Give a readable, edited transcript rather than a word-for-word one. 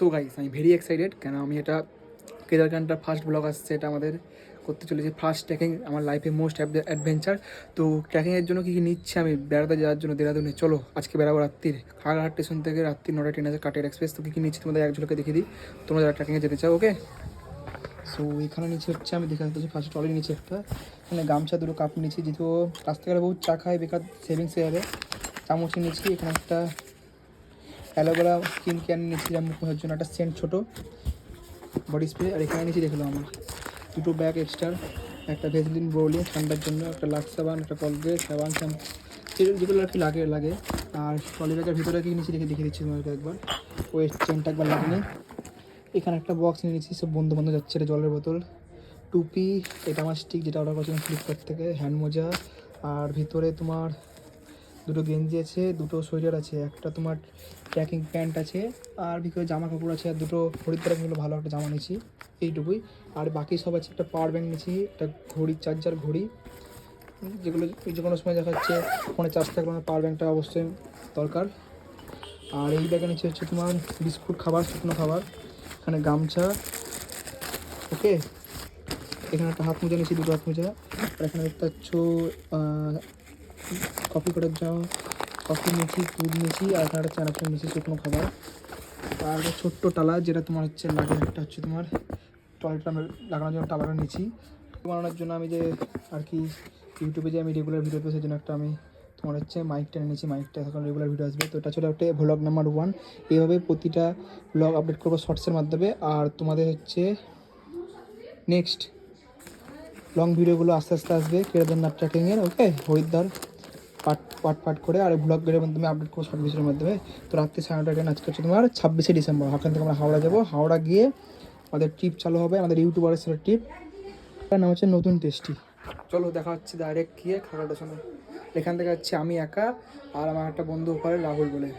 তো গাইস আমি very excited, কেন আমি এটা কেদারকান্ডার ফার্স্ট ব্লগ আসছে, এটা আমাদের করতে চলেছি ফার্স্ট ট্রেকিং আমার লাইফে মোস্ট অ্যাডভেঞ্চার। তো ট্রেকিংয়ের জন্য কী কী নিচ্ছে আমি বেড়াতে যাওয়ার জন্য দেরাদুনে, চলো আজকে বেড়াবো রাত্রির খাগড়াহাট স্টেশন থেকে রাত্রি 9টা ট্রেন আছে কাটের এক্সপ্রেস। তো কী কী নিচ্ছি তোমাদের এক ঝলকে দেখিয়ে দিই, তোমরা যারা ট্রেকিংয়ে যেতে চাও। ওকে, সো এখানে নিচে হচ্ছে আমি দেখে আসতেছি ফার্স্ট ট্রলি নিচে একটা, এখানে গামছা দুটো কাপ নিচ্ছি, যেহেতু রাস্তা গেলে বহু চা খায় বেকার সেভিংস হয়ে যাবে। চামচ নিয়েছি, এখানে একটা অ্যালোভেরা স্কিন কেয়ার নিয়েছি মুখ মোছার জন্য, একটা সেন্ট ছোটো বডি স্প্রে। আর এখানে নিচে দেখলাম আমার দুটো ব্যাগ এক্সট্রা, একটা ভেজলিন ব্রোলি ঠান্ডার জন্য, একটা লাক্স সাবান, একটা কলগেট সাবান শ্যাম্পু, যেগুলো আর কি লাগে। আর ট্রলি ব্যাগের ভিতরে কি নিচে দেখে দিচ্ছি তোমাকে একবার, ওয়েস্ট চেনটা একবার লাগেনি। এখানে একটা বক্স নিয়ে নিচ্ছি, সব বন্ধু যাচ্ছে, এটা জলের বোতল, টুপি, এটা আমার স্টিক যেটা অর্ডার করেছিলাম ফ্লিপকার্ট থেকে, হ্যান্ড মোজা, আর ভিতরে তোমার দুটো গেঞ্জি আছে, দুটো সোয়েটার আছে, একটা তোমার ট্রেকিং প্যান্ট আছে, আর ভিতরে জামা কাপড় আছে, আর দুটো হরিদ্বারগুলো ভালো একটা জামা নিয়েছি, এইটুকুই। আর বাকি সব আছে, একটা পাওয়ার ব্যাঙ্ক নিয়েছি, একটা ঘড়ি, চার্জার ঘড়ি, যেগুলো যে কোনো সময় দেখা যাচ্ছে ফোনে চার্জ থাকলে আমার পাওয়ার ব্যাঙ্কটা অবশ্যই দরকার। আর এই ব্যাগে নিচে হচ্ছে তোমার বিস্কুট, খাবার, শুকনো খাবার, এখানে গামছা, ওকে। এখানে একটা হাত মোজা নিয়েছি, দুটো হাত মোজা। আর এখানে দেখতে পাচ্ছ কফি করার জন্য কফি নিয়েছি, দুধ নিয়েছি, আর এখানে একটা চানাচুর নিয়েছি, শুকনো খাবার। আর একটা ছোট্ট টালা, যেটা তোমার হচ্ছে লাগে, একটা হচ্ছে তোমার টয়লেটটা লাগানোর জন্য টালাটা নিয়েছি। বানানোর জন্য আমি যে আর কি ইউটিউবে যে আমি রেগুলার ভিডিও পেয়েছি, সেই জন্য একটা আমি তোমার হচ্ছে মাইকটা নিয়েছি, মাইকটা এখন রেগুলার ভিডিও আসবে। তো এটা ছিল একটা ভ্লগ নাম্বার 1। এইভাবে প্রতিটা ভ্লগ আপডেট করবো শর্টসের মাধ্যমে। আর তোমাদের হচ্ছে নেক্সট লং ভিডিওগুলো আস্তে আস্তে আসবে কেদারনাথ ট্রেকিংয়ের, ওকে, হরিদ্বার পার্ট করে, আর ব্লগের মাধ্যমে আপডেট করবো শর্ট ভিডিওর মাধ্যমে। তো রাত্রি 9:30 ট্রেন আজকে হচ্ছে তোমার 26শে ডিসেম্বর। ওখান থেকে আমরা হাওড়া যাবো, হাওড়া গিয়ে আমাদের ট্রিপ চালু হবে, আমাদের ইউটিউবারের সাথে ট্রিপ, তার নাম হচ্ছে নতুন টেস্টি। চলো দেখা হচ্ছে ডাইরেক্ট গিয়ে খাগড়া স্টেশনে। এখান থেকে হচ্ছে আমি একা, আর আমার একটা বন্ধু ওপারে রাহুল বলে।